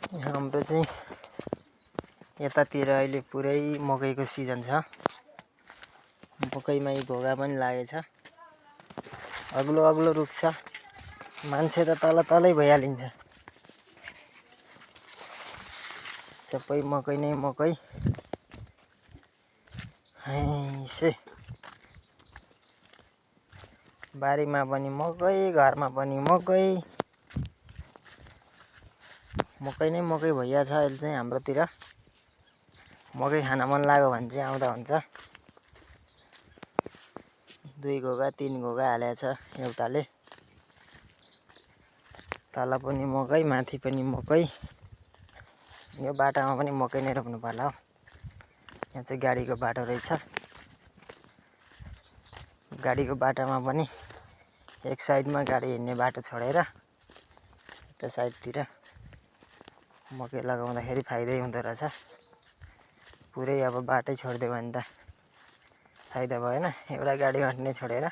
हाम्रो चाहिँ यतातिर अहिले पुरै मकैको सिजन छ। मकैमा घोगा पनि लागेछ। अग्लो अग्लो रुख छ, मान्छे त तल तलै भइहालिन्छ। सबै मकै नै मकै। हैसे बारीमा पनि मकै, घरमा पनि मकै। मकै नै मकै भइया छ अहिले चाहिँ हाम्रोतिर। मकै खान मन लाग्यो भने चाहिँ आउँदा हुन्छ। 2 घोगा 3 घोगा हालेको छ एउटाले। तल पनि मकै, माथि पनि मकै। यो बाटामा पनि मकै नै रोप्नु पर्ला हो। यहाँ चाहिँ गाडीको बाटो रहेछ। गाडीको बाटोमा पनि एक साइडमा गाडी हिँड्ने बाटो छोडेर त्यो साइडतिर मकै लगाउँदाखेरि फाइदै हुँदो रहेछ। पुरै अब बाटै छोडिदियो भने त फाइदा भएन। एउटा गाडी हट्ने छोडेर।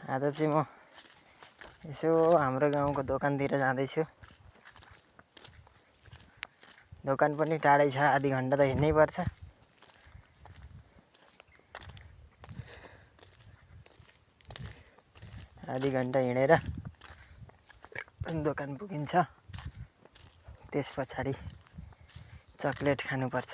आज चाहिँ म यसो हाम्रो गाउँको दोकानतिर जाँदैछु। दोकान पनि टाढै छ, आधी घन्टा त हिँड्नै पर्छ। आधी घन्टा हिँडेर दोकान पुगिन्छ। त्यस पछाडि चक्लेट खानुपर्छ।